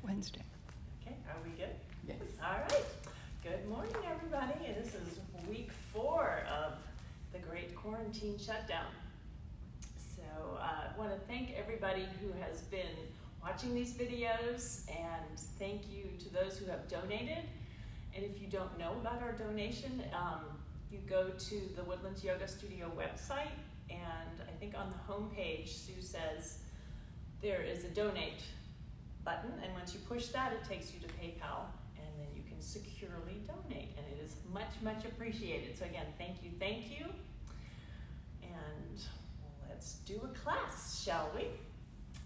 Wednesday. Okay, are we good? Yes. All right. Good morning, everybody. This is week 4 of the Great Quarantine Shutdown. So I want to thank everybody who has been watching these videos, and thank you to those who have donated. And if you don't know about our donation, you go to the Woodlands Yoga Studio website, and I think on the homepage, Sue says there is a donate button, and once you push that, it takes you to PayPal, and then you can securely donate, and it is much, much appreciated. So again, thank you, and let's do a class, shall we?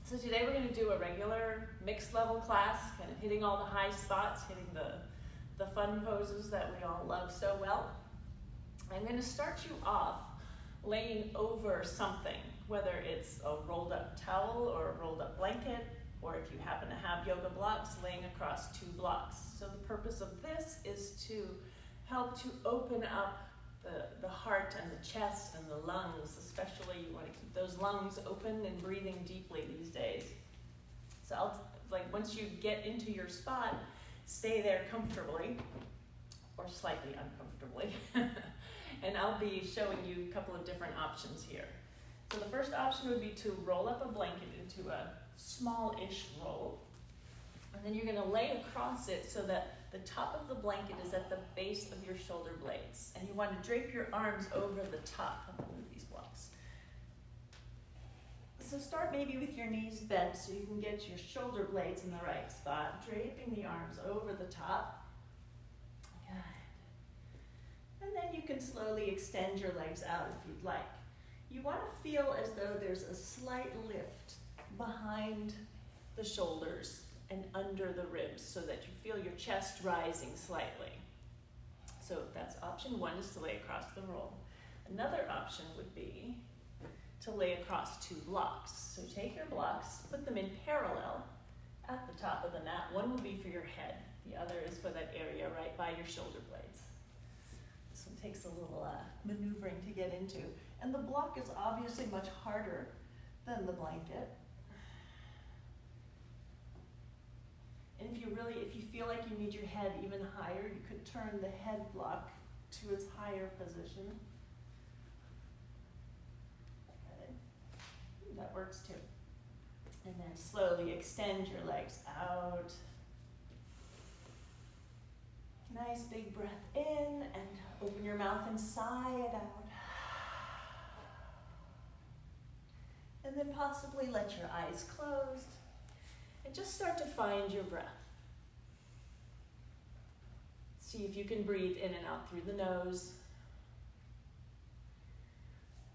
So today we're going to do a regular mixed level class, kind of hitting all the high spots, hitting the fun poses that we all love so well. I'm going to start you off laying over something, whether it's a rolled up towel or a rolled up blanket, or if you happen to have yoga blocks, laying across 2 blocks. So the purpose of this is to help to open up the heart and the chest and the lungs. Especially you want to keep those lungs open and breathing deeply these days. So once you get into your spot, stay there comfortably or slightly uncomfortably. And I'll be showing you a couple of different options here. So the first option would be to roll up a blanket into a small-ish roll. And then you're going to lay across it so that the top of the blanket is at the base of your shoulder blades. And you want to drape your arms over the top of these blocks. So start maybe with your knees bent so you can get your shoulder blades in the right spot, draping the arms over the top. Good. And then you can slowly extend your legs out if you'd like. You want to feel as though there's a slight lift behind the shoulders and under the ribs so that you feel your chest rising slightly. So that's option 1, is to lay across the roll. Another option would be to lay across 2 blocks. So take your blocks, put them in parallel at the top of the mat. One will be for your head. The other is for that area right by your shoulder blades. This one takes a little maneuvering to get into. And the block is obviously much harder than the blanket. And if you feel like you need your head even higher, you could turn the head block to its higher position. Good. That works too. And then slowly extend your legs out. Nice big breath in, and open your mouth and sigh it out. And then possibly let your eyes close and just start to find your breath. See if you can breathe in and out through the nose.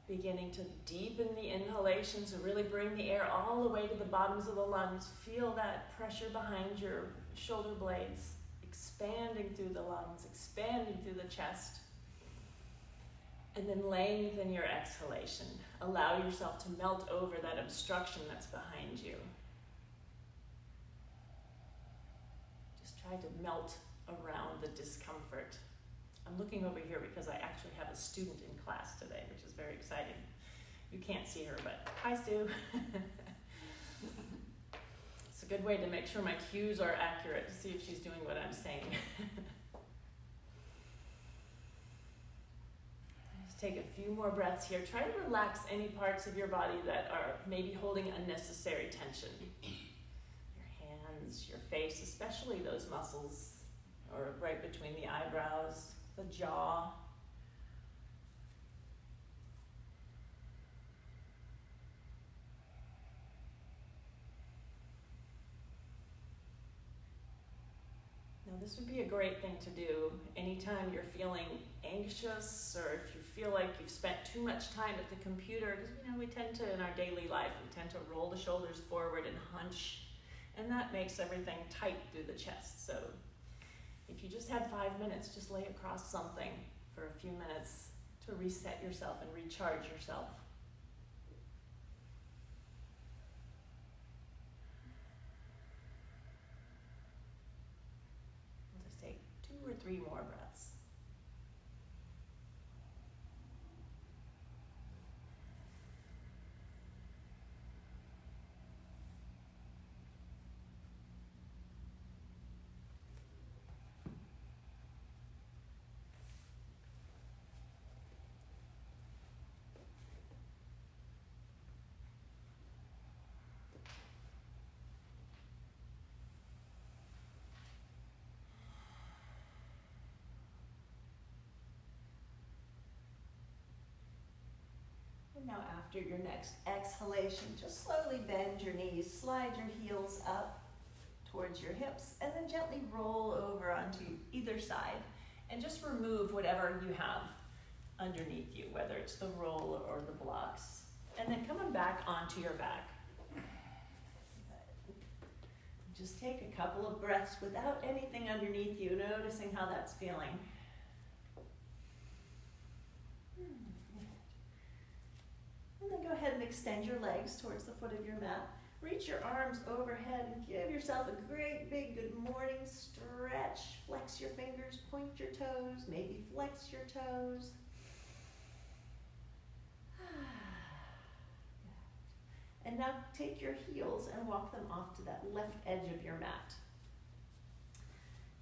Beginning to deepen the inhalation, so really bring the air all the way to the bottoms of the lungs. Feel that pressure behind your shoulder blades, expanding through the lungs, expanding through the chest. And then lengthen your exhalation. Allow yourself to melt over that obstruction that's behind you. Just try to melt around the discomfort. I'm looking over here because I actually have a student in class today, which is very exciting. You can't see her, but hi, Stu. It's a good way to make sure my cues are accurate, to see if she's doing what I'm saying. Take a few more breaths here. Try to relax any parts of your body that are maybe holding unnecessary tension. Your hands, your face, especially those muscles, or right between the eyebrows, the jaw. Now, this would be a great thing to do anytime you're feeling anxious, or if you feel like you've spent too much time at the computer, because we tend to, in our daily life, we tend to roll the shoulders forward and hunch, and that makes everything tight through the chest. So if you just had 5 minutes, just lay across something for a few minutes to reset yourself and recharge yourself. We'll just take 2 or 3 more breaths. And now after your next exhalation, just slowly bend your knees, slide your heels up towards your hips, and then gently roll over onto either side. And just remove whatever you have underneath you, whether it's the roll or the blocks. And then coming back onto your back. Just take a couple of breaths without anything underneath you, noticing how that's feeling. And then go ahead and extend your legs towards the foot of your mat. Reach your arms overhead and give yourself a great big good morning stretch. Flex your fingers, point your toes, maybe flex your toes. And now take your heels and walk them off to that left edge of your mat.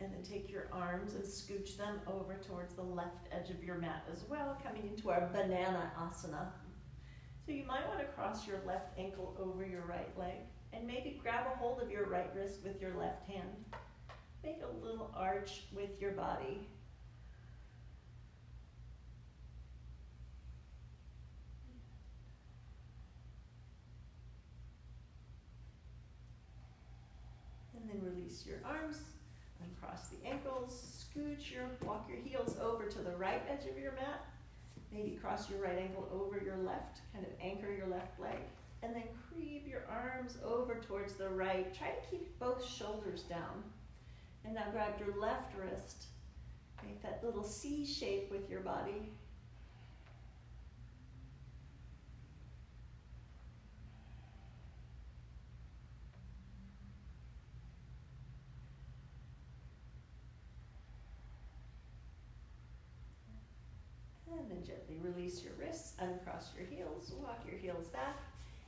And then take your arms and scooch them over towards the left edge of your mat as well, coming into our banana asana. So you might want to cross your left ankle over your right leg and maybe grab a hold of your right wrist with your left hand. Make a little arch with your body. And then release your arms, uncross the ankles, walk your heels over to the right edge of your mat. Maybe cross your right ankle over your left, kind of anchor your left leg. And then creep your arms over towards the right. Try to keep both shoulders down. And now grab your left wrist. Make that little C shape with your body. And then gently release your wrists, uncross your heels, walk your heels back,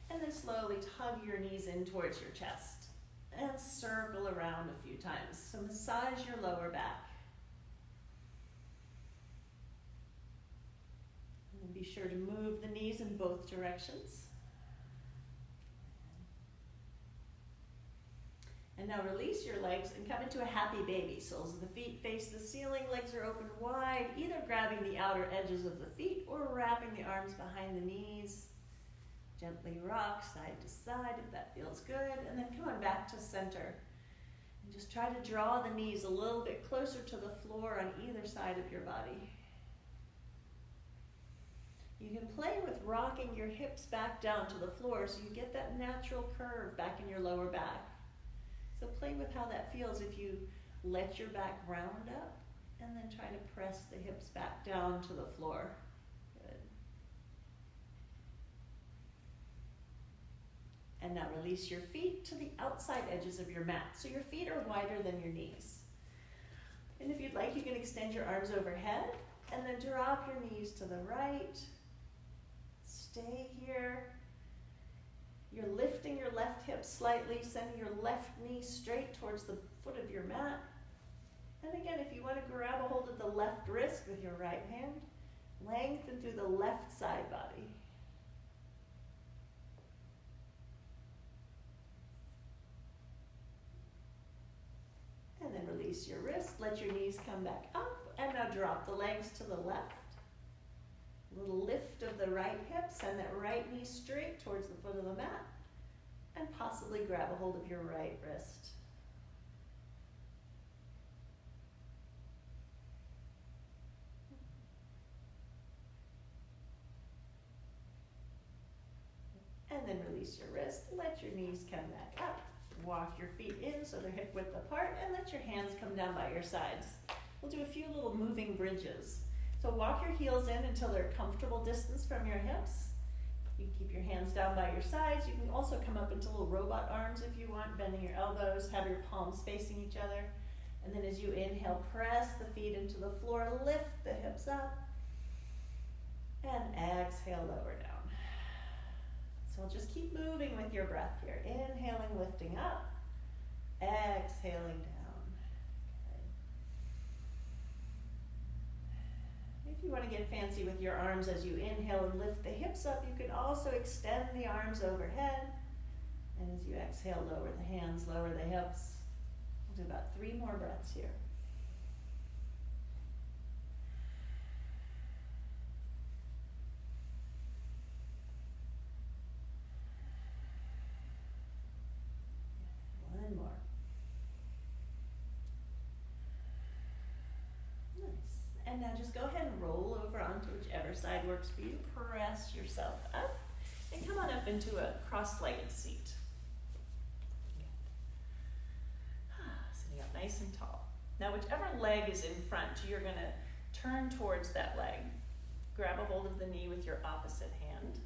and then slowly tug your knees in towards your chest. And circle around a few times. So massage your lower back. And then be sure to move the knees in both directions. And now release your legs and come into a happy baby. Soles of the feet face the ceiling, legs are open wide, either grabbing the outer edges of the feet or wrapping the arms behind the knees. Gently rock side to side if that feels good, and then coming back to center. And just try to draw the knees a little bit closer to the floor on either side of your body. You can play with rocking your hips back down to the floor so you get that natural curve back in your lower back. So play with how that feels if you let your back round up and then try to press the hips back down to the floor. Good. And now release your feet to the outside edges of your mat. So your feet are wider than your knees. And if you'd like, you can extend your arms overhead and then drop your knees to the right. Stay here. You're lifting your left hip slightly, sending your left knee straight towards the foot of your mat. And again, if you want to grab a hold of the left wrist with your right hand, lengthen through the left side body. And then release your wrist, let your knees come back up, and now drop the legs to the left. Little lift of the right hip, send that right knee straight towards the foot of the mat, and possibly grab a hold of your right wrist. And then release your wrist, let your knees come back up, walk your feet in so they're hip width apart, and let your hands come down by your sides. We'll do a few little moving bridges. So walk your heels in until they're a comfortable distance from your hips. You can keep your hands down by your sides. You can also come up into little robot arms if you want, bending your elbows, have your palms facing each other. And then as you inhale, press the feet into the floor, lift the hips up, and exhale, lower down. So just keep moving with your breath here. Inhaling, lifting up, exhaling down. If you want to get fancy with your arms as you inhale and lift the hips up, you can also extend the arms overhead. And as you exhale, lower the hands, lower the hips. We'll do about 3 more breaths here. And now just go ahead and roll over onto whichever side works for you. Press yourself up and come on up into a cross-legged seat. Sitting up nice and tall. Now whichever leg is in front, you're going to turn towards that leg. Grab a hold of the knee with your opposite hand.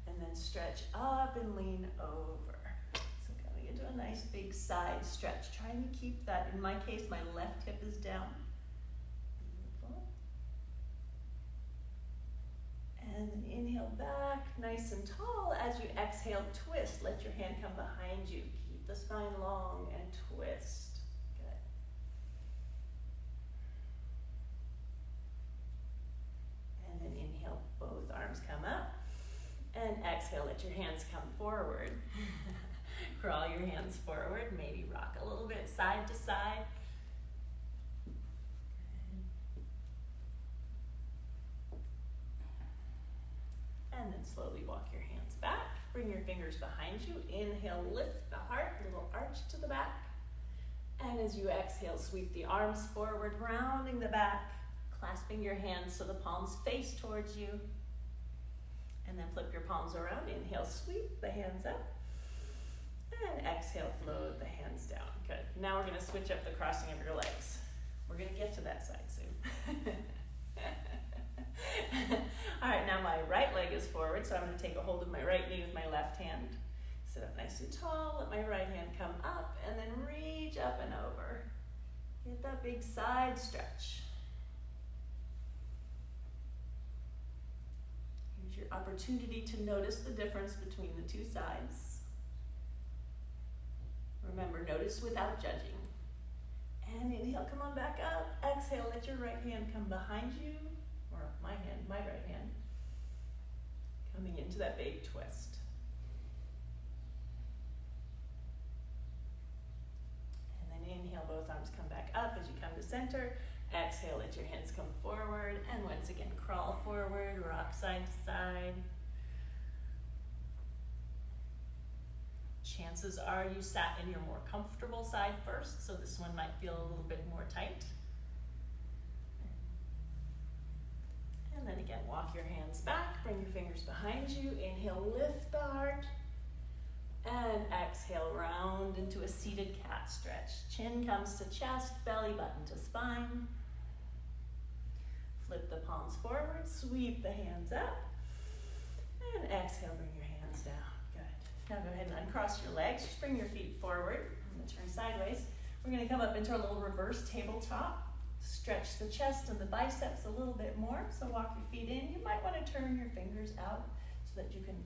And then stretch up and lean over. So coming into a nice big side stretch. Trying to keep that, in my case, my left hip is down. Beautiful. And then inhale back, nice and tall. As you exhale, twist. Let your hand come behind you. Keep the spine long and twist. Good. And then inhale, both arms come up. And exhale, let your hands come forward. Crawl your hands forward, maybe rock a little bit side to side. And then slowly walk your hands back. Bring your fingers behind you. Inhale, lift the heart, little arch to the back. And as you exhale, sweep the arms forward, rounding the back, clasping your hands so the palms face towards you. And then flip your palms around. Inhale, sweep the hands up. And exhale, float the hands down. Good. Now we're going to switch up the crossing of your legs. We're going to get to that side soon. All right, now my right leg is forward, so I'm going to take a hold of my right knee with my left hand. Sit up nice and tall. Let my right hand come up, and then reach up and over. Get that big side stretch. Your opportunity to notice the difference between the two sides. Remember, notice without judging. And inhale, come on back up. Exhale, let your right hand come behind you, or my right hand, coming into that big twist. And then inhale, both arms come back up as you come to center. Exhale, let your hands come forward, and once again, crawl forward, rock side to side. Chances are you sat in your more comfortable side first, so this one might feel a little bit more tight. And then again, walk your hands back, bring your fingers behind you. Inhale, lift the heart. And exhale, round into a seated cat stretch. Chin comes to chest, belly button to spine. Flip the palms forward, sweep the hands up. And exhale, bring your hands down. Good. Now go ahead and uncross your legs. Just bring your feet forward. I'm going to turn sideways. We're going to come up into a little reverse tabletop. Stretch the chest and the biceps a little bit more. So walk your feet in. You might want to turn your fingers out so that you can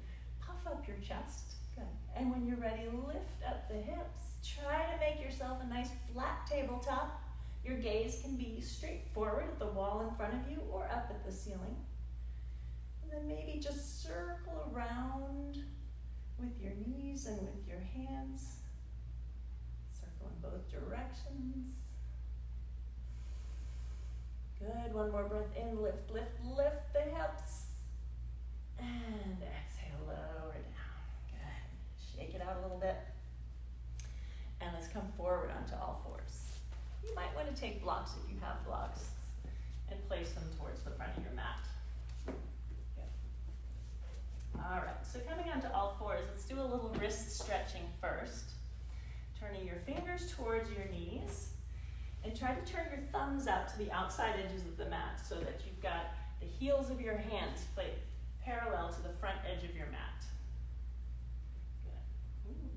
puff up your chest. Good. And when you're ready, lift up the hips. Try to make yourself a nice flat tabletop. Your gaze can be straight forward at the wall in front of you or up at the ceiling. And then maybe just circle around with your knees and with your hands. Circle in both directions. Good. One more breath in. Lift, lift, lift the hips. And exhale, lower down. Good. Shake it out a little bit. And let's come forward onto all fours. You might want to take blocks if you have blocks and place them towards the front of your mat. Good. All right, so coming onto all fours, let's do a little wrist stretching first. Turning your fingers towards your knees and try to turn your thumbs out to the outside edges of the mat so that you've got the heels of your hands placed parallel to the front edge of your mat. Good. Ooh.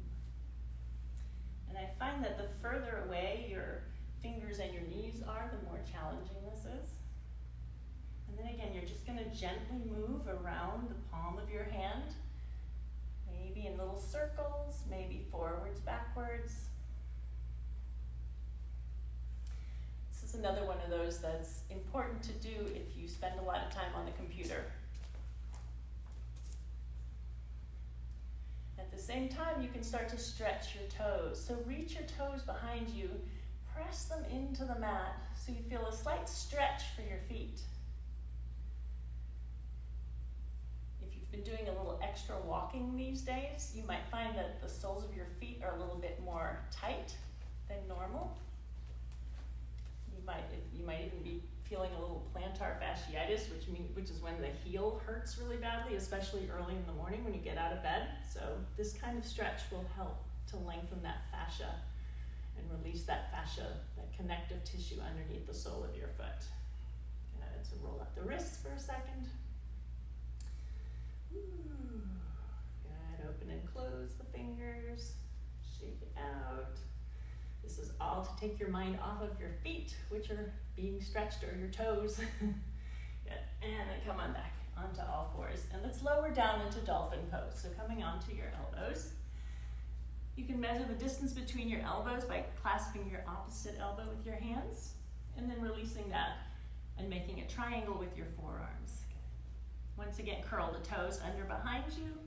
And I find that the further away your fingers and your knees are, the more challenging this is. And then again, you're just going to gently move around the palm of your hand, maybe in little circles, maybe forwards, backwards. This is another one of those that's important to do if you spend a lot of time on the computer. At the same time, you can start to stretch your toes. So reach your toes behind you, press them into the mat so you feel a slight stretch for your feet. If you've been doing a little extra walking these days, you might find that the soles of your feet are a little bit more tight than normal. You might might even be feeling a little plantar fasciitis, which is when the heel hurts really badly, especially early in the morning when you get out of bed. So this kind of stretch will help to lengthen that fascia and release that fascia, that connective tissue underneath the sole of your foot. Good, so roll out the wrists for a second. Ooh. Good, open and close the fingers, shake it out. This is all to take your mind off of your feet, which are being stretched, or your toes. Good, and then come on back onto all fours. And let's lower down into dolphin pose. So coming onto your elbows. You can measure the distance between your elbows by clasping your opposite elbow with your hands, and then releasing that and making a triangle with your forearms. Once again, curl the toes under behind you,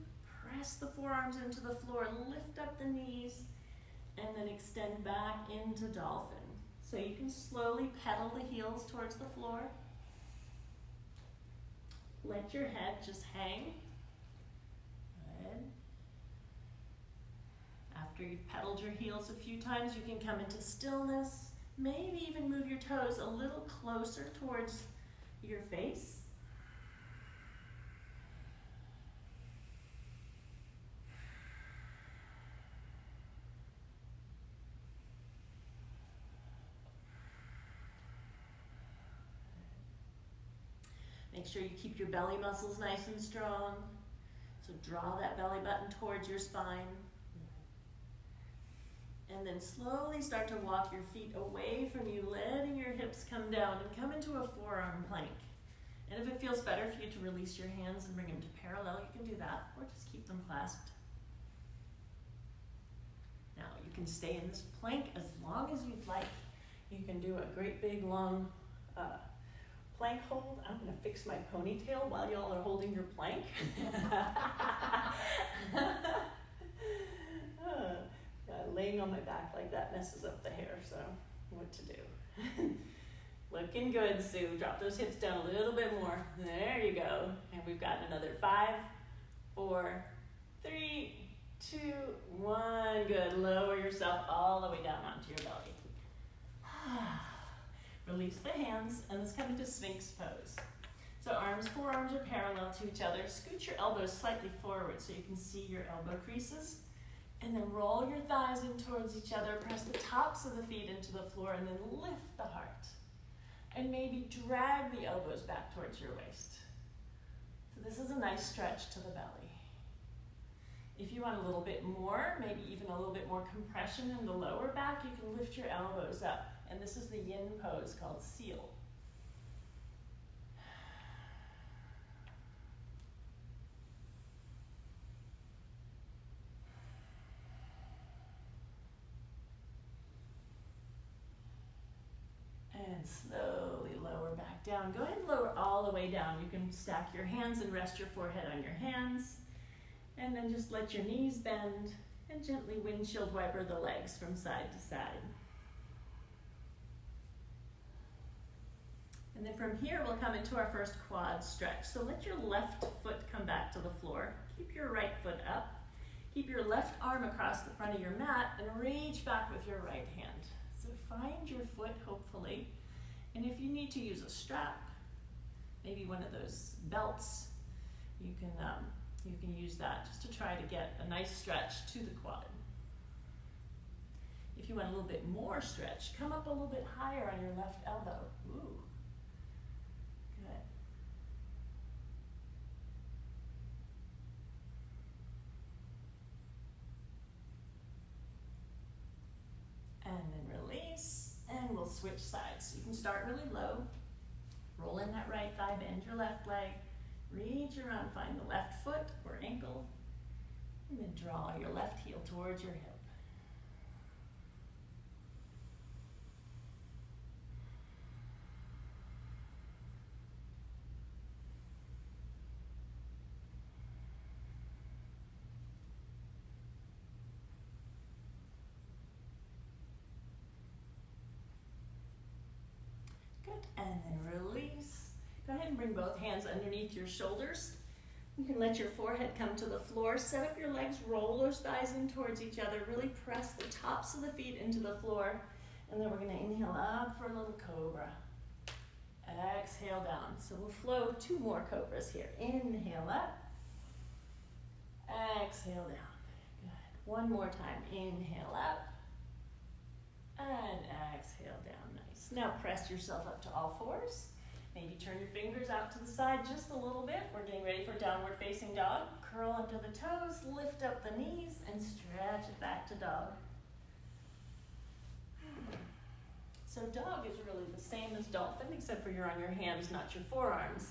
press the forearms into the floor, lift up the knees, and then extend back into dolphin. So you can slowly pedal the heels towards the floor. Let your head just hang. Good. After you've pedaled your heels a few times, you can come into stillness. Maybe even move your toes a little closer towards your face. Make sure you keep your belly muscles nice and strong. So draw that belly button towards your spine. And then slowly start to walk your feet away from you, letting your hips come down and come into a forearm plank. And if it feels better for you to release your hands and bring them to parallel, you can do that, or just keep them clasped. Now you can stay in this plank as long as you'd like. You can do a great big long plank hold. I'm going to fix my ponytail while y'all are holding your plank. Laying on my back like that messes up the hair, so what to do. Looking good, Sue. Drop those hips down a little bit more. There you go. And we've got another 5, 4, 3, 2, 1. Good. Lower yourself all the way down onto your belly. Release the hands, and let's come into Sphinx pose. So forearms are parallel to each other. Scoot your elbows slightly forward so you can see your elbow creases. And then roll your thighs in towards each other. Press the tops of the feet into the floor, and then lift the heart. And maybe drag the elbows back towards your waist. So this is a nice stretch to the belly. If you want a little bit more, maybe even a little bit more compression in the lower back, you can lift your elbows up. And this is the yin pose called seal. And slowly lower back down. Go ahead and lower all the way down. You can stack your hands and rest your forehead on your hands. And then just let your knees bend and gently windshield wiper the legs from side to side. And then from here, we'll come into our first quad stretch. So let your left foot come back to the floor. Keep your right foot up. Keep your left arm across the front of your mat and reach back with your right hand. So find your foot, hopefully. And if you need to use a strap, maybe one of those belts, you can use that just to try to get a nice stretch to the quad. If you want a little bit more stretch, come up a little bit higher on your left elbow. Ooh. Good. And then release, and we'll switch sides. So you can start really low, roll in that right thigh, bend your left leg, reach around, find the left foot or ankle, and then draw your left heel towards your hip. And then release. Go ahead and bring both hands underneath your shoulders. You can let your forehead come to the floor. Set up your legs, roll those thighs in towards each other. Really press the tops of the feet into the floor. And then we're going to inhale up for a little cobra. Exhale down. So we'll flow 2 more cobras here. Inhale up. Exhale down. Good. One more time. Inhale up. And exhale down. Nice. Now press yourself up to all fours. Maybe turn your fingers out to the side just a little bit. We're getting ready for downward facing dog. Curl under the toes, lift up the knees, and stretch it back to dog. So dog is really the same as dolphin, except for you're on your hands, not your forearms.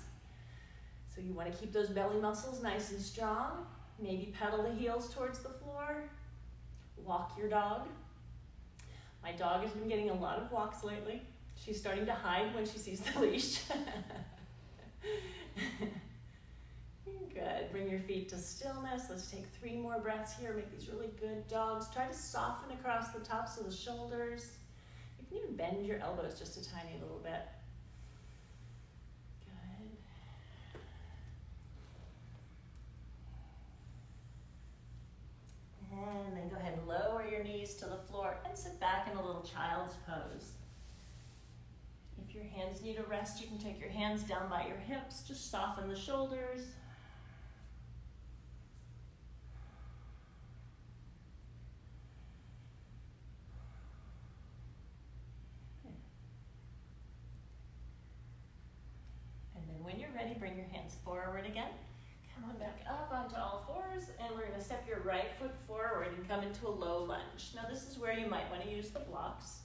So you want to keep those belly muscles nice and strong. Maybe pedal the heels towards the floor. Walk your dog. My dog has been getting a lot of walks lately. She's starting to hide when she sees the leash. Good. Bring your feet to stillness. Let's take 3 more breaths here. Make these really good dogs. Try to soften across the tops of the shoulders. You can even bend your elbows just a tiny little bit. Good. And then go ahead and lower your knees to the floor and sit back in a little child's pose. If your hands need a rest, you can take your hands down by your hips. Just soften the shoulders. And then when you're ready, bring your hands forward again. Come on back up onto all fours, and we're going to step your right foot forward and come into a low lunge. Now this is where you might want to use the blocks.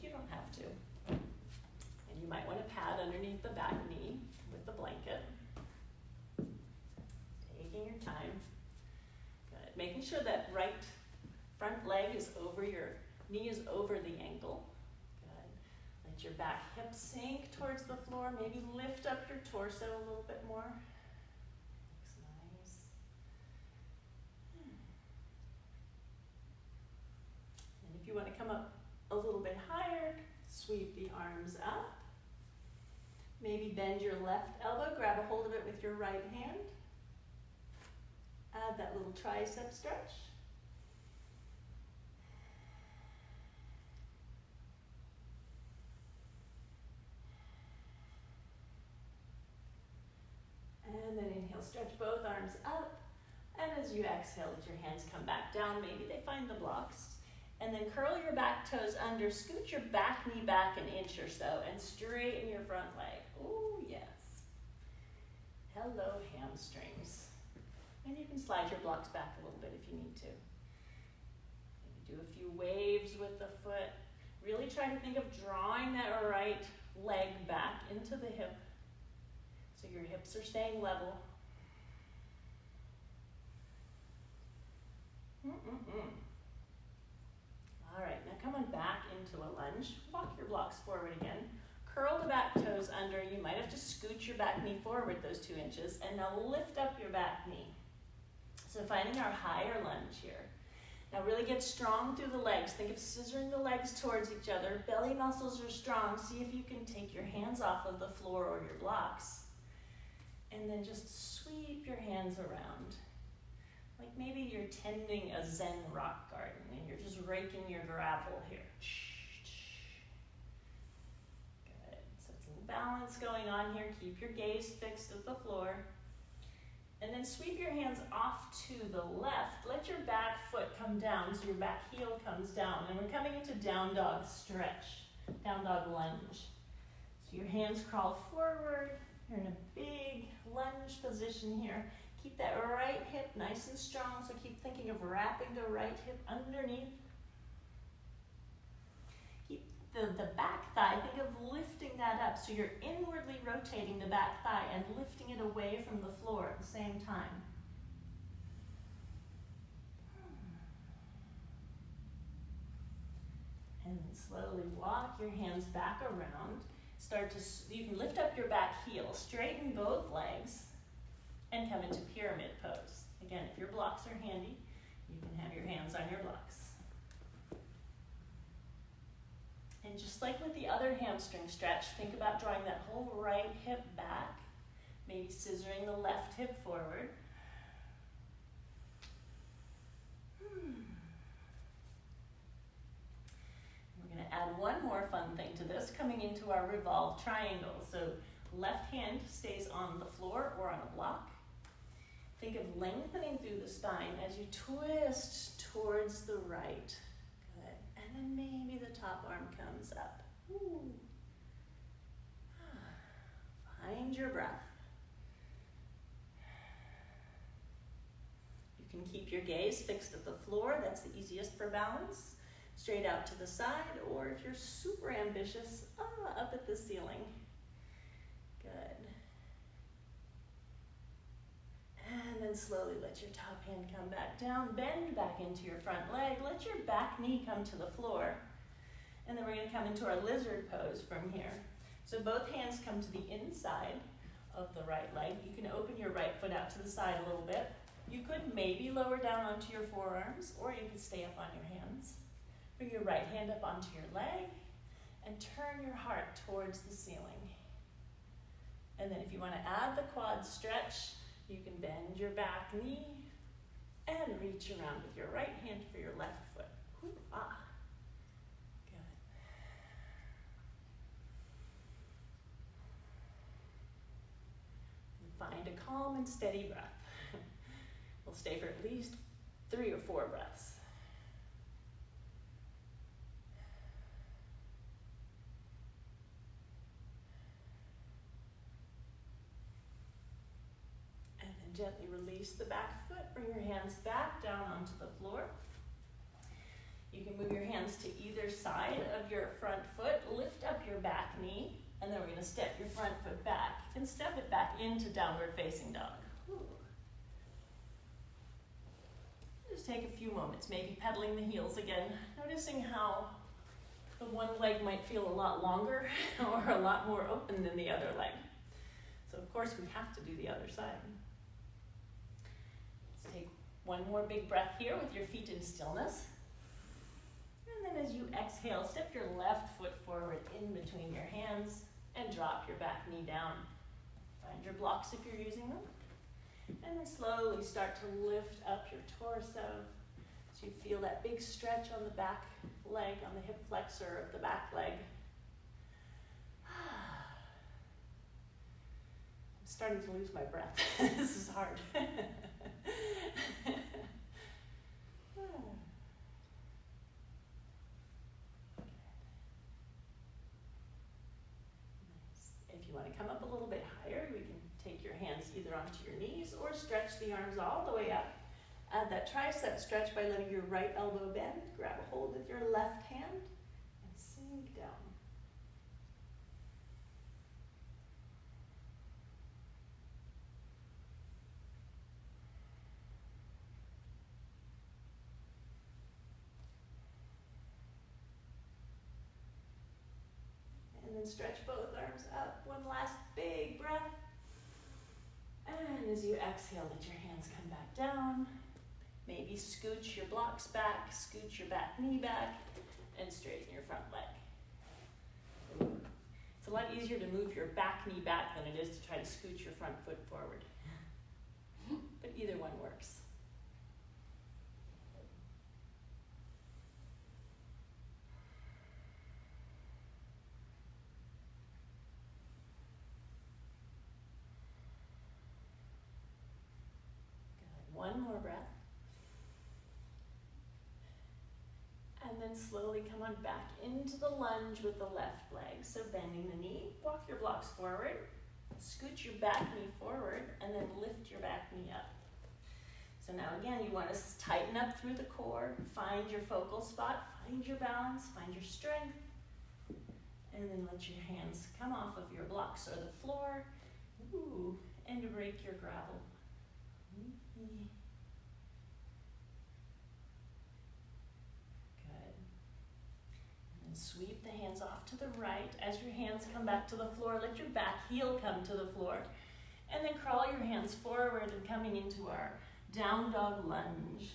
You don't have to. And you might want to pad underneath the back knee with the blanket. Taking your time. Good. Making sure that right front leg is over your knee is over the ankle. Good. Let your back hip sink towards the floor. Maybe lift up your torso a little bit more. If you want to come up a little bit higher, sweep the arms up. Maybe bend your left elbow, grab a hold of it with your right hand. Add that little tricep stretch. And then inhale, stretch both arms up. And as you exhale, let your hands come back down. Maybe they find the blocks. And then curl your back toes under, scoot your back knee back an inch or so, and straighten your front leg. Oh, yes. Hello, hamstrings. And you can slide your blocks back a little bit if you need to. Maybe do a few waves with the foot. Really try to think of drawing that right leg back into the hip, so your hips are staying level. All right, now come on back into a lunge. Walk your blocks forward again. Curl the back toes under. You might have to scoot your back knee forward those 2 inches, and now lift up your back knee. So finding our higher lunge here. Now really get strong through the legs. Think of scissoring the legs towards each other. Belly muscles are strong. See if you can take your hands off of the floor or your blocks. And then just sweep your hands around. Like maybe you're tending a Zen rock garden and you're just raking your gravel here. Good. So it's a little balance going on here. Keep your gaze fixed at the floor. And then sweep your hands off to the left. Let your back foot come down so your back heel comes down. And we're coming into down dog stretch, down dog lunge. So your hands crawl forward. You're in a big lunge position here. Keep that right hip nice and strong, so keep thinking of wrapping the right hip underneath. Keep the back thigh, think of lifting that up, so you're inwardly rotating the back thigh and lifting it away from the floor at the same time. And then slowly walk your hands back around. You can lift up your back heel, straighten both legs, and come into pyramid pose. Again, if your blocks are handy, you can have your hands on your blocks. And just like with the other hamstring stretch, think about drawing that whole right hip back, maybe scissoring the left hip forward. We're going to add one more fun fun thing to this, coming into our revolved triangle. So left hand stays on the floor or on a block. Think of lengthening through the spine as you twist towards the right. Good. And then maybe the top arm comes up. Ooh. Find your breath. You can keep your gaze fixed at the floor. That's the easiest for balance. Straight out to the side, or if you're super ambitious, up at the ceiling. Good. And then slowly let your top hand come back down, bend back into your front leg, let your back knee come to the floor. And then we're going to come into our lizard pose from here. So both hands come to the inside of the right leg. You can open your right foot out to the side a little bit. You could maybe lower down onto your forearms, or you could stay up on your hands. Bring your right hand up onto your leg and turn your heart towards the ceiling. And then if you want to add the quad stretch, you can bend your back knee and reach around with your right hand for your left foot. Hoo-ah. Find a calm and steady breath. We'll stay for at least 3 or 4 breaths. And then gently release the back foot. Bring your hands back down onto the floor. You can move your hands to either side of your front foot. Lift up your back knee. And then we're going to step your front foot back. You can step it back into downward facing dog. Ooh. Just take a few moments, maybe pedaling the heels again, noticing how the one leg might feel a lot longer or a lot more open than the other leg. So of course we have to do the other side. Let's take one more big breath here with your feet in stillness. And then as you exhale, step your left foot forward in between your hands and drop your back knee down. Find your blocks if you're using them. And then slowly start to lift up your torso so you feel that big stretch on the back leg, on the hip flexor of the back leg. I'm starting to lose my breath. This is hard. If you want to come up a little bit higher, we can take your hands either onto your knees or stretch the arms all the way up. Add that tricep stretch by letting your right elbow bend. Grab a hold with your left hand and sink down. And then stretch both arms up. One last big breath. And as you exhale, let your hands come back down. Maybe scooch your blocks back, scooch your back knee back, and straighten your front leg. It's a lot easier to move your back knee back than it is to try to scooch your front foot forward. But either one works. One more breath. And then slowly come on back into the lunge with the left leg. So bending the knee, walk your blocks forward, scoot your back knee forward, and then lift your back knee up. So now again, you want to tighten up through the core, find your focal spot, find your balance, find your strength, and then let your hands come off of your blocks or the floor, and break your gravel. Good. And then sweep the hands off to the right. As your hands come back to the floor, let your back heel come to the floor. And then crawl your hands forward and coming into our down dog lunge.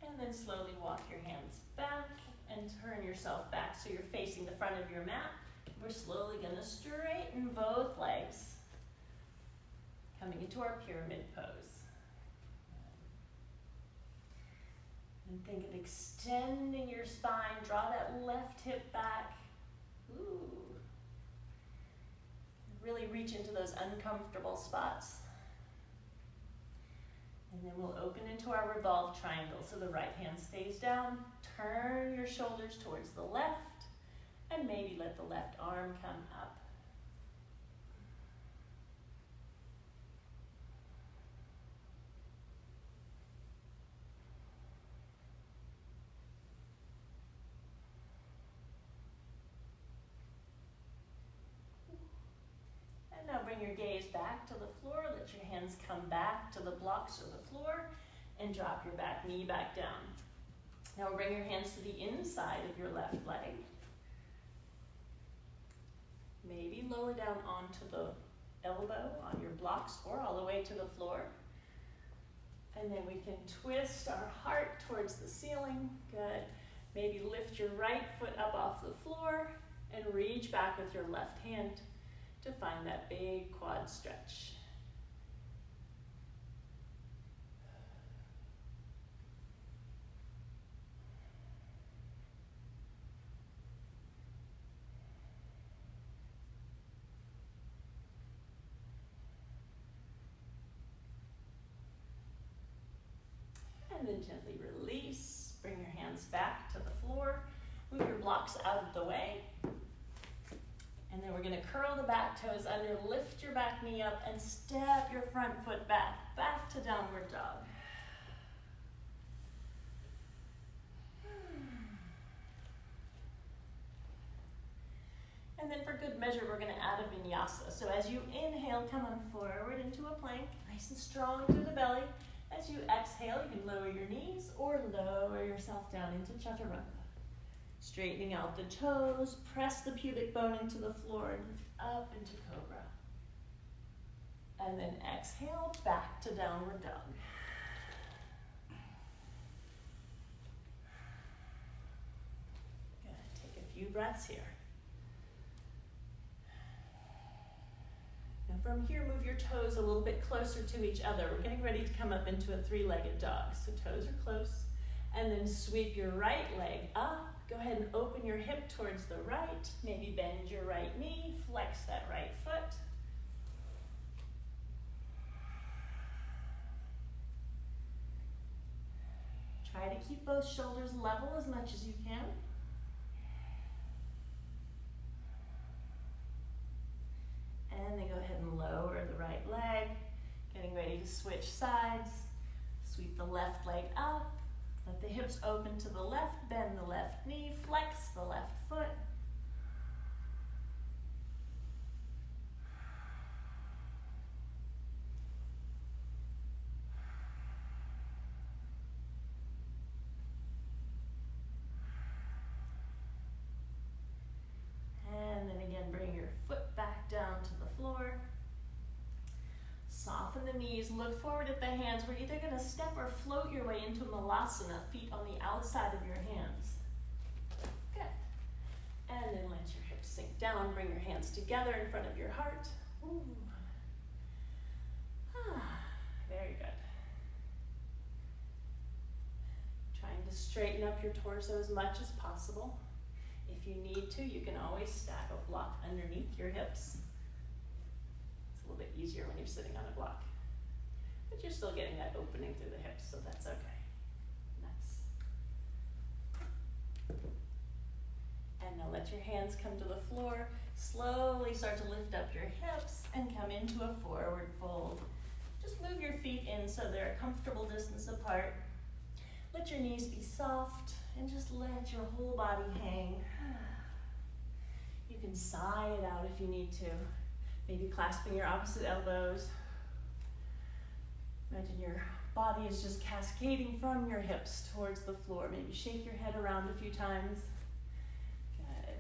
And then slowly walk your hands back and turn yourself back so you're facing the front of your mat. We're slowly going to straighten both legs, coming into our pyramid pose. And think of extending your spine. Draw that left hip back. Ooh. Really reach into those uncomfortable spots. And then we'll open into our revolved triangle. So the right hand stays down. Turn your shoulders towards the left. And maybe let the left arm come up. And now bring your gaze back to the floor. Let your hands come back to the blocks of the floor and drop your back knee back down. Now we'll bring your hands to the inside of your left leg. Maybe lower down onto the elbow on your blocks or all the way to the floor. And then we can twist our heart towards the ceiling. Good. Maybe lift your right foot up off the floor and reach back with your left hand to find that big quad stretch. And then gently release. Bring your hands back to the floor. Move your blocks out of the way. And then we're going to curl the back toes under, lift your back knee up, and step your front foot back to downward dog. And then for good measure, we're going to add a vinyasa. So as you inhale, come on forward into a plank, nice and strong through the belly. As you exhale, you can lower your knees or lower yourself down into chaturanga. Straightening out the toes, press the pubic bone into the floor and lift up into cobra. And then exhale, back to downward dog. Good, take a few breaths here. Now from here, move your toes a little bit closer to each other. We're getting ready to come up into a three-legged dog. So toes are close. And then sweep your right leg up. Go ahead and open your hip towards the right. Maybe bend your right knee, flex that right foot. Try to keep both shoulders level as much as you can. And then go ahead and lower the right leg. Getting ready to switch sides. Sweep the left leg up. Let the hips open to the left, bend the left knee, flex the left foot. And then again, bring your foot back down to the floor. Soften the knees, look forward at the hands. We're either going to step or float your way into Malasana, feet on the outside of your hands. Good. And then let your hips sink down, bring your hands together in front of your heart. Ooh. Very good. Trying to straighten up your torso as much as possible. If you need to, you can always stack a block underneath your hips. A little bit easier when you're sitting on a block. But you're still getting that opening through the hips, so that's okay. Nice. And now let your hands come to the floor. Slowly start to lift up your hips and come into a forward fold. Just move your feet in so they're a comfortable distance apart. Let your knees be soft and just let your whole body hang. You can sigh it out if you need to. Maybe clasping your opposite elbows. Imagine your body is just cascading from your hips towards the floor. Maybe shake your head around a few times. Good.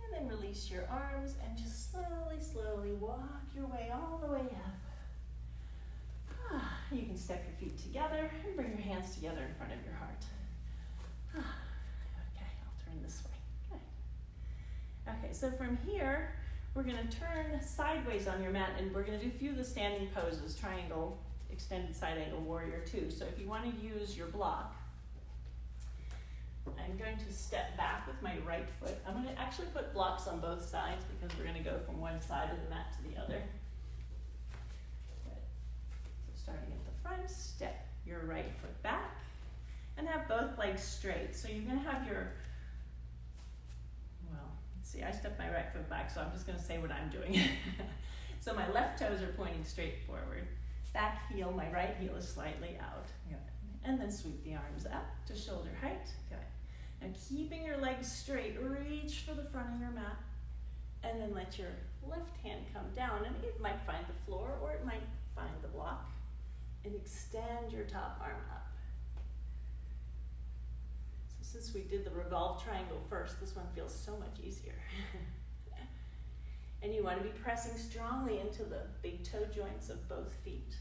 And then release your arms and just slowly, slowly walk your way all the way up. You can step your feet together and bring your hands together in front of your heart. Okay, I'll turn this way. Okay. Okay, so from here, we're gonna turn sideways on your mat and we're gonna do a few of the standing poses, triangle, extended side angle, warrior two. So if you wanna use your block, I'm going to step back with my right foot. I'm gonna actually put blocks on both sides because we're gonna go from one side of the mat to the other. Good. So starting at the front, step your right foot back and have both legs straight. So you're gonna have your, well, let's see, I stepped my right foot back, so I'm just gonna say what I'm doing. So my left toes are pointing straight forward. Back heel, my right heel is slightly out. Good. And then sweep the arms up to shoulder height. Good. Now keeping your legs straight, reach for the front of your mat and then let your left hand come down and it might find the floor or it might find the block and extend your top arm up. So since we did the revolve triangle first, this one feels so much easier. And you want to be pressing strongly into the big toe joints of both feet.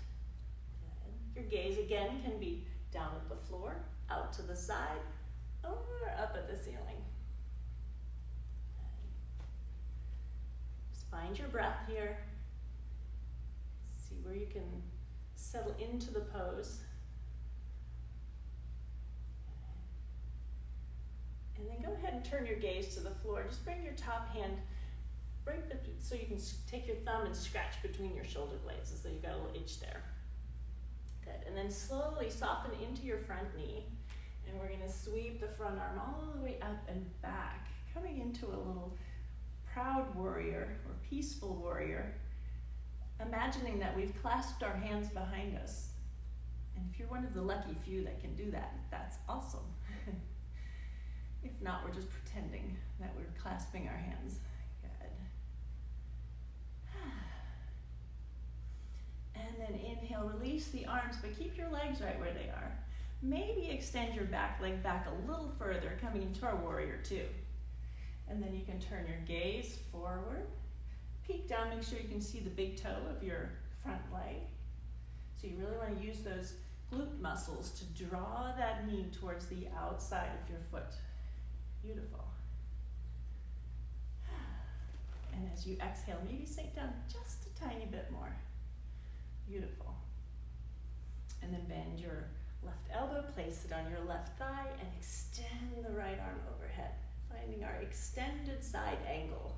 Good. Your gaze again can be down at the floor, out to the side, or up at the ceiling. Just find your breath here. See where you can settle into the pose. And then go ahead and turn your gaze to the floor. Just bring your top hand right so you can take your thumb and scratch between your shoulder blades as though you've got a little itch there. Good. And then slowly soften into your front knee. And we're gonna sweep the front arm all the way up and back, coming into a little proud warrior or peaceful warrior, imagining that we've clasped our hands behind us. And if you're one of the lucky few that can do that, that's awesome. If not, we're just pretending that we're clasping our hands. Good. And then inhale, release the arms, but keep your legs right where they are. Maybe extend your back leg back a little further, coming into our warrior two. And then you can turn your gaze forward, peek down, make sure you can see the big toe of your front leg. So you really want to use those glute muscles to draw that knee towards the outside of your foot. Beautiful. And as you exhale, maybe sink down just a tiny bit more. Beautiful. And then bend your left elbow, place it on your left thigh, and extend the right arm overhead, finding our extended side angle.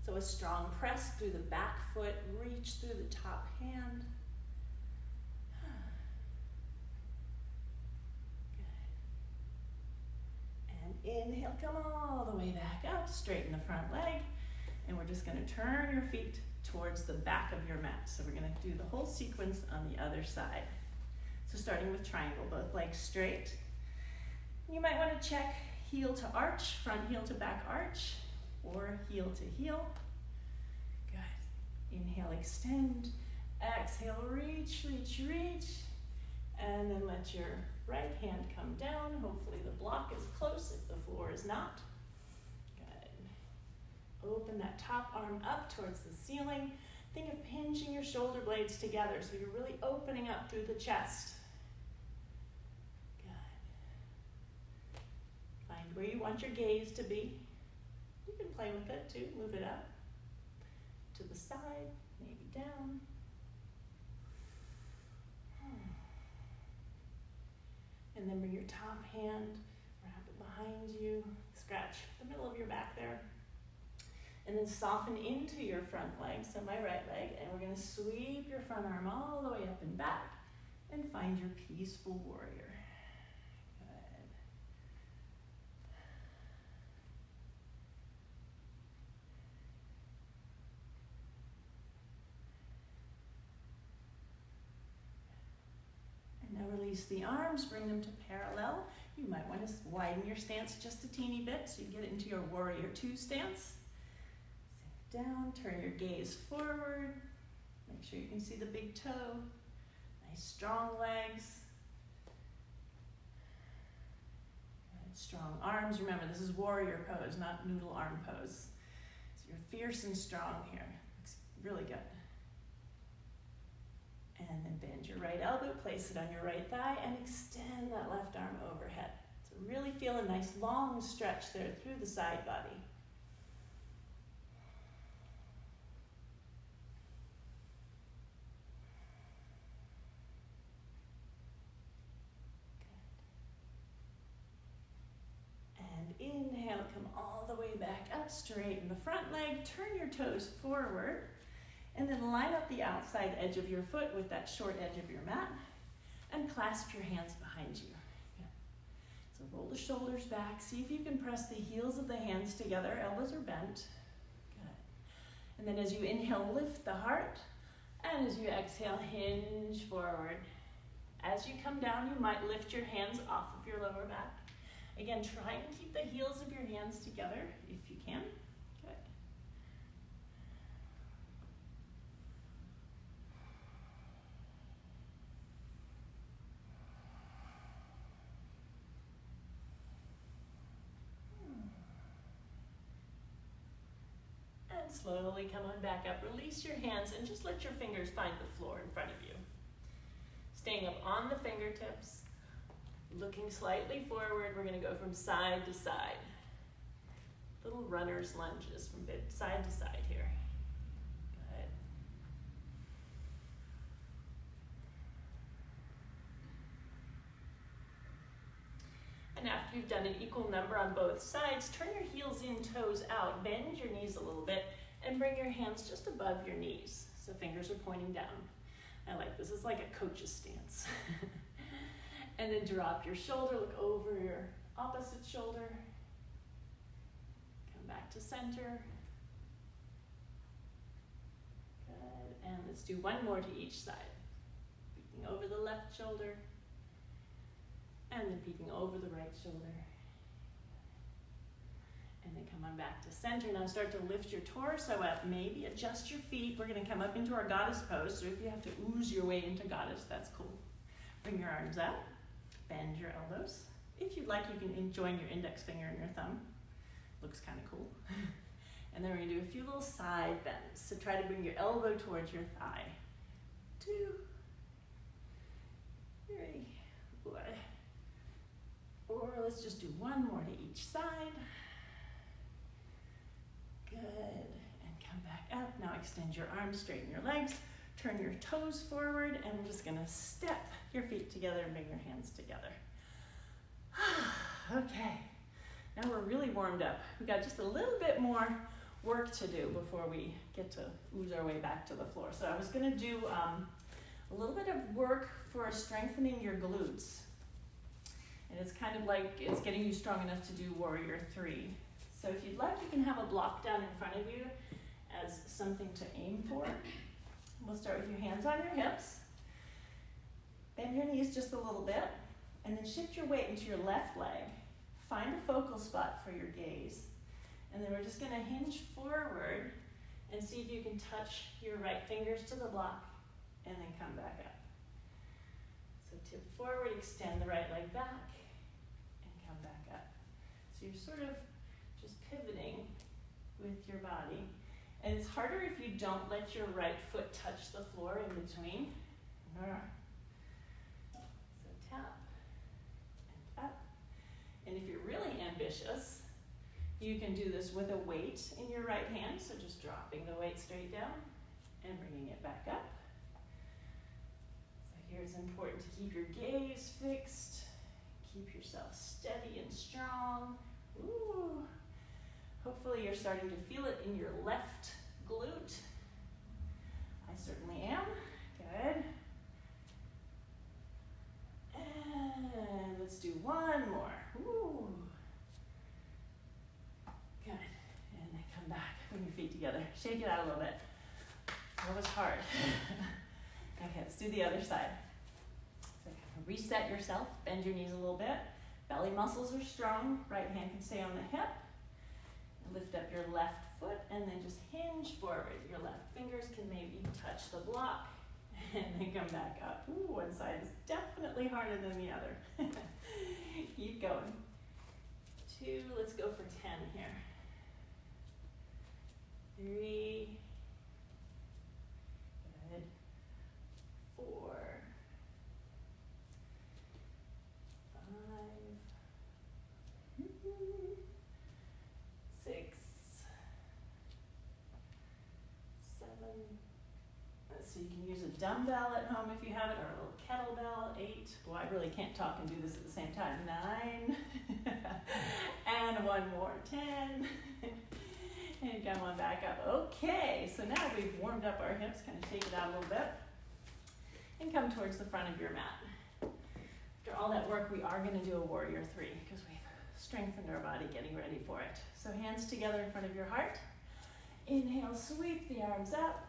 So a strong press through the back foot, reach through the top hand. Good. And inhale, come all the way back up, straighten the front leg, and we're just gonna turn your feet towards the back of your mat. So we're gonna do the whole sequence on the other side. So starting with triangle, both legs straight. You might want to check heel to arch, front heel to back arch, or heel to heel. Good. Inhale, extend. Exhale, reach, reach, reach. And then let your right hand come down. Hopefully the block is close if the floor is not. Good. Open that top arm up towards the ceiling. Think of pinching your shoulder blades together so you're really opening up through the chest. Find where you want your gaze to be. You can play with it too, move it up to the side, maybe down. And then bring your top hand, wrap it behind you, scratch the middle of your back there. And then soften into your front leg, so my right leg, and we're gonna sweep your front arm all the way up and back and find your peaceful warrior. Release the arms, bring them to parallel. You might want to widen your stance just a teeny bit so you get into your warrior two stance. Sit down, turn your gaze forward. Make sure you can see the big toe. Nice strong legs. Good, strong arms. Remember, this is warrior pose, not noodle arm pose. So you're fierce and strong here. Looks really good. And then bend your right elbow, place it on your right thigh, and extend that left arm overhead. So really feel a nice long stretch there through the side body. Inhale, come all the way back up, straighten the front leg, turn your toes forward, and then line up the outside edge of your foot with that short edge of your mat, and clasp your hands behind you. Yeah. So roll the shoulders back, see if you can press the heels of the hands together, elbows are bent. Good. And then as you inhale, lift the heart, and as you exhale, hinge forward. As you come down, you might lift your hands off of your lower back. Again, try and keep the heels of your hands together if you can. Good. And slowly come on back up. Release your hands and just let your fingers find the floor in front of you. Staying up on the fingertips. Looking slightly forward, we're going to go from side to side. Little runner's lunges from side to side here. Good. And after you've done an equal number on both sides, turn your heels in, toes out, bend your knees a little bit, and bring your hands just above your knees. So fingers are pointing down. I like this. It's like a coach's stance. And then drop your shoulder, look over your opposite shoulder. Come back to center. Good, and let's do one more to each side. Peeking over the left shoulder, and then peeking over the right shoulder. And then come on back to center. Now start to lift your torso up, maybe adjust your feet. We're gonna come up into our goddess pose, so if you have to ooze your way into goddess, that's cool. Bring your arms up. Bend your elbows. If you'd like, you can join your index finger and your thumb. Looks kind of cool. And then we're going to do a few little side bends. So try to bring your elbow towards your thigh. 2, 3, 4. Or let's just do one more to each side. Good. And come back up. Now extend your arms, straighten your legs. Turn your toes forward, and we're just gonna step your feet together and bring your hands together. Okay, now we're really warmed up. We've got just a little bit more work to do before we get to ooze our way back to the floor. So I was gonna do a little bit of work for strengthening your glutes. And it's kind of like it's getting you strong enough to do Warrior 3. So if you'd like, you can have a block down in front of you as something to aim for. We'll start with your hands on your hips. Bend your knees just a little bit, and then shift your weight into your left leg. Find a focal spot for your gaze. And then we're just gonna hinge forward and see if you can touch your right fingers to the block, and then come back up. So tip forward, extend the right leg back, and come back up. So you're sort of just pivoting with your body. And it's harder if you don't let your right foot touch the floor in between. So tap and up. And if you're really ambitious, you can do this with a weight in your right hand. So just dropping the weight straight down and bringing it back up. So here it's important to keep your gaze fixed. Keep yourself steady and strong. Ooh. Hopefully you're starting to feel it in your left glute. I certainly am. Good. And let's do one more. Ooh. Good. And then come back. Bring your feet together. Shake it out a little bit. That was hard. Okay, let's do the other side. So reset yourself. Bend your knees a little bit. Belly muscles are strong. Right hand can stay on the hip. Lift up your left foot and then just hinge forward. Your left fingers can maybe touch the block and then come back up. Ooh, one side is definitely harder than the other. Keep going. 2, let's go for 10 here. 3, good. 4, 5, 6, 7. So you can use a dumbbell at home if you have it, or a little kettlebell. 8. Boy, I really can't talk and do this at the same time. 9. And one more. 10. And come on back up. Okay, so now we've warmed up our hips. Kind of shake it out a little bit. And come towards the front of your mat. After all that work, we are going to do a warrior 3 because we've strengthened our body getting ready for it. So hands together in front of your heart. Inhale, sweep the arms up.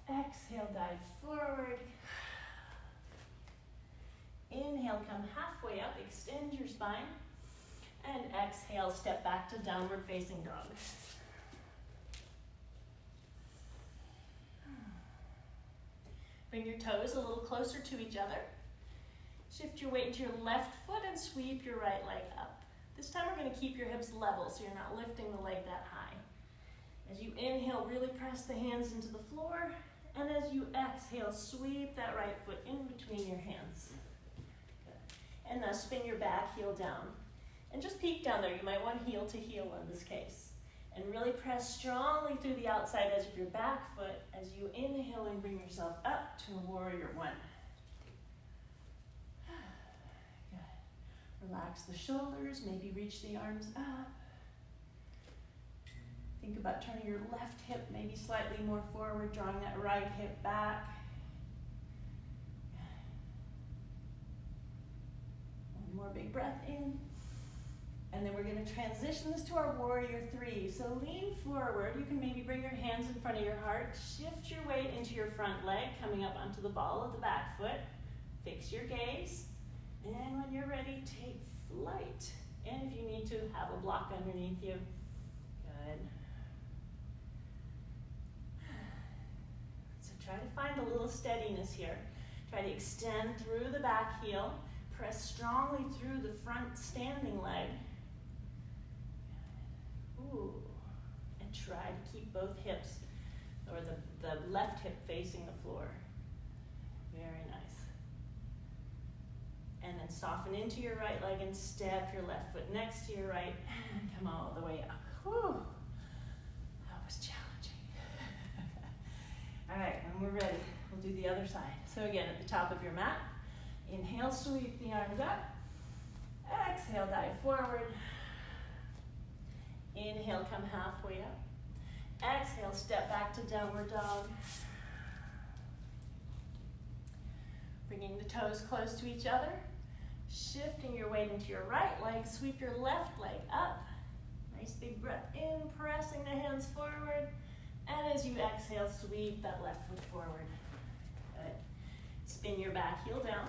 Exhale, dive forward. Inhale, come halfway up, extend your spine. And exhale, step back to downward facing dog. Bring your toes a little closer to each other. Shift your weight into your left foot and sweep your right leg up. This time we're going to keep your hips level so you're not lifting the leg that high. As you inhale, really press the hands into the floor. And as you exhale, sweep that right foot in between your hands. Good. And now spin your back heel down. And just peek down there. You might want heel to heel in this case. And really press strongly through the outside edge of your back foot as you inhale and bring yourself up to a warrior 1. Good. Relax the shoulders, maybe reach the arms up. Think about turning your left hip maybe slightly more forward, drawing that right hip back. One more big breath in. And then we're going to transition this to our warrior 3. So lean forward. You can maybe bring your hands in front of your heart. Shift your weight into your front leg, coming up onto the ball of the back foot. Fix your gaze. And when you're ready, take flight. And if you need to, have a block underneath you. Good. So try to find a little steadiness here. Try to extend through the back heel. Press strongly through the front standing leg. Ooh. And try to keep both hips, or the left hip facing the floor. Very nice. And then soften into your right leg and step your left foot next to your right. And come all the way up. Whew. That was challenging. All right, when we're ready, we'll do the other side. So again, at the top of your mat, inhale, sweep the arms up. Exhale, dive forward. Inhale, come halfway up. Exhale, step back to downward dog. Bringing the toes close to each other. Shifting your weight into your right leg. Sweep your left leg up. Nice big breath in, pressing the hands forward. And as you exhale, sweep that left foot forward. Good. Spin your back heel down.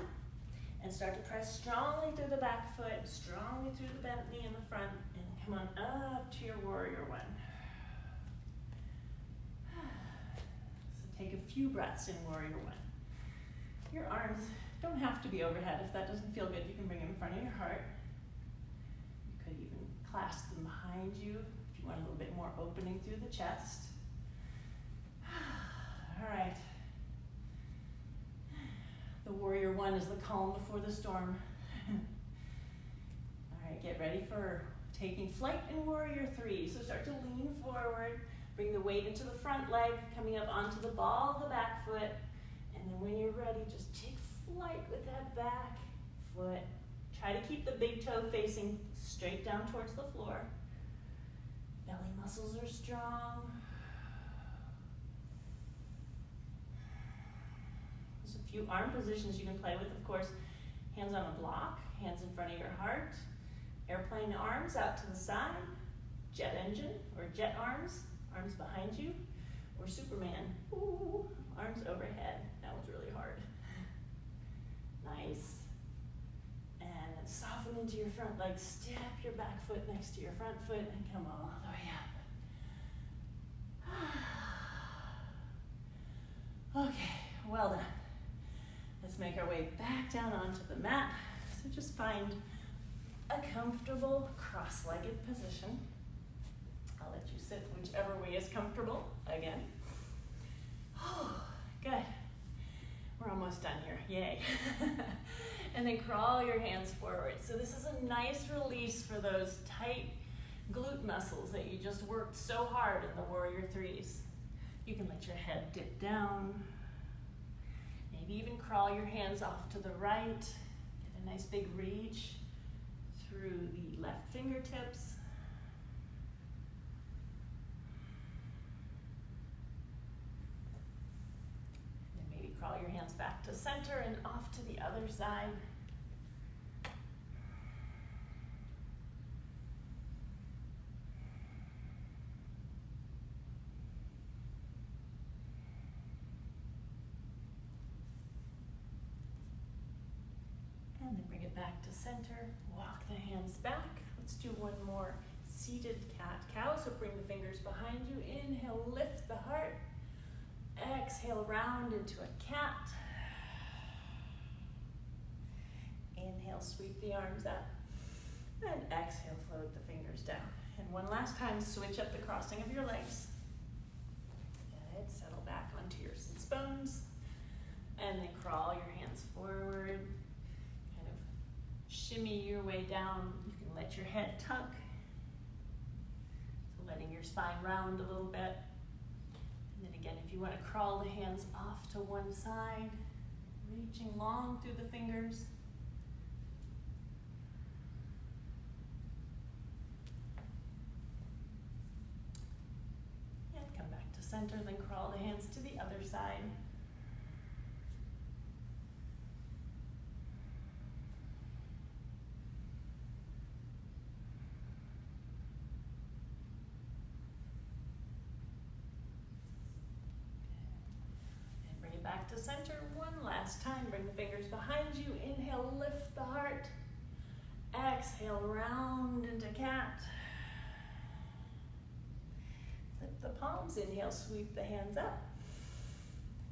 And start to press strongly through the back foot, strongly through the bent knee in the front, and come on up to your warrior 1. So take a few breaths in warrior 1. Your arms don't have to be overhead. If that doesn't feel good, you can bring them in front of your heart. You could even clasp them behind you if you want a little bit more opening through the chest. All right. The warrior 1 is the calm before the storm. All right, get ready for taking flight in warrior 3. So start to lean forward, bring the weight into the front leg, coming up onto the ball of the back foot. And then when you're ready, just take flight with that back foot. Try to keep the big toe facing straight down towards the floor. Belly muscles are strong. Few arm positions you can play with, of course. Hands on a block, hands in front of your heart, airplane arms out to the side, jet engine or jet arms, arms behind you, or Superman, ooh, arms overhead. That was really hard. Nice. And then soften into your front leg, step your back foot next to your front foot, and come all the way up. Okay, well done. Let's make our way back down onto the mat. So just find a comfortable cross-legged position. I'll let you sit whichever way is comfortable again. Oh, good. We're almost done here, yay. And then crawl your hands forward. So this is a nice release for those tight glute muscles that you just worked so hard in the warrior threes. You can let your head dip down. Maybe even crawl your hands off to the right. Get a nice big reach through the left fingertips. Crawl your hands back to center and off to the other side. And then bring it back to center. Walk the hands back. Let's do one more seated cat-cow. So bring the fingers behind you. Inhale, lift the heart. Exhale, round into a cat. Inhale, sweep the arms up. And exhale, float the fingers down. And one last time, switch up the crossing of your legs. Good, settle back onto your sits bones. And then crawl your hands forward. Kind of shimmy your way down. You can let your head tuck. So letting your spine round a little bit. And then again, if you want to crawl the hands off to one side, reaching long through the fingers. And come back to center, then crawl the hands to the other side. Back to center one last time. Bring the fingers behind you. Inhale, lift the heart. Exhale, round into cat. Flip the palms. Inhale, sweep the hands up.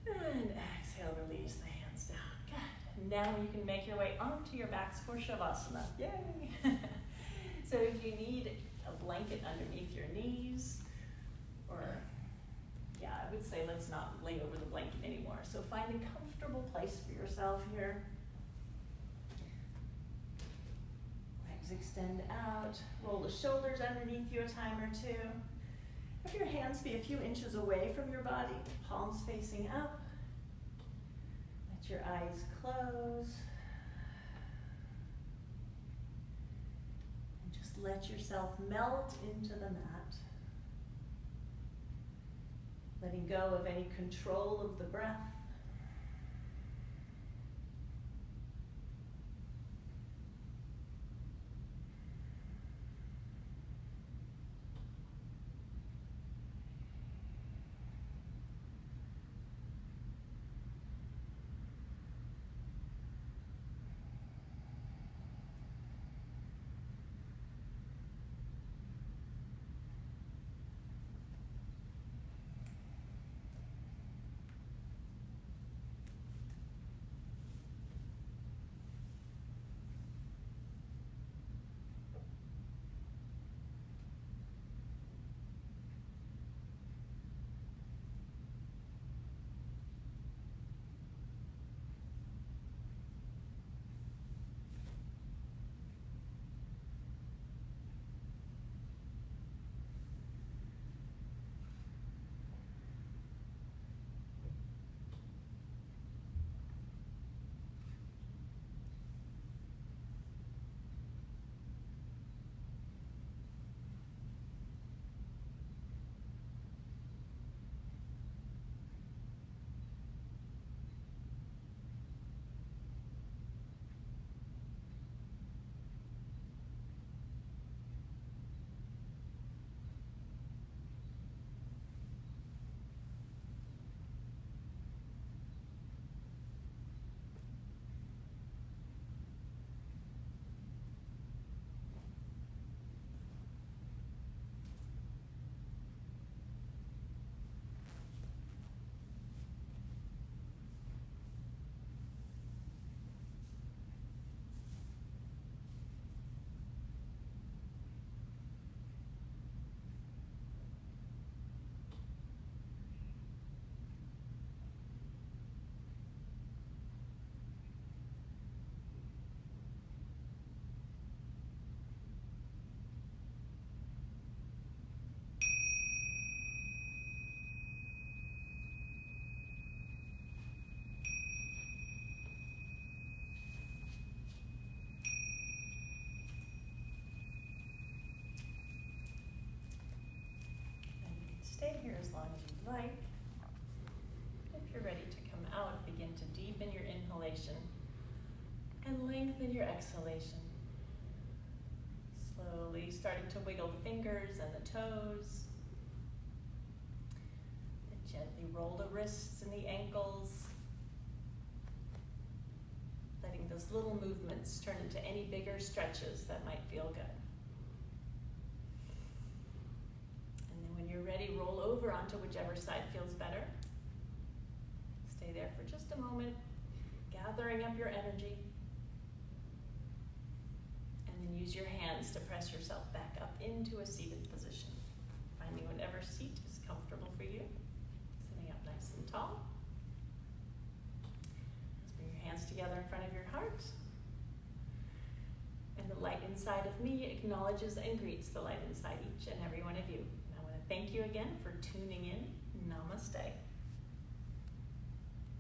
And exhale, release the hands down. Good. Now you can make your way onto your backs for Shavasana. Yay! So if you need a blanket underneath your knees, or I would say let's not lay over the blanket anymore. So find a comfortable place for yourself here. Legs extend out. Roll the shoulders underneath you a time or two. Have your hands be a few inches away from your body, palms facing up. Let your eyes close. And just let yourself melt into the mat. Letting go of any control of the breath. like. If you're ready to come out, begin to deepen your inhalation and lengthen your exhalation. Slowly starting to wiggle the fingers and the toes. And gently roll the wrists and the ankles. Letting those little movements turn into any bigger stretches that might feel good. And then when you're ready, roll over onto whichever side feels better. Stay there for just a moment, gathering up your energy. And then use your hands to press yourself back up into a seated position. Finding whatever seat is comfortable for you. Sitting up nice and tall. Hands together in front of your heart. And the light inside of me acknowledges and greets the light inside each and every one of you. And I want to thank you again for tuning in. Namaste.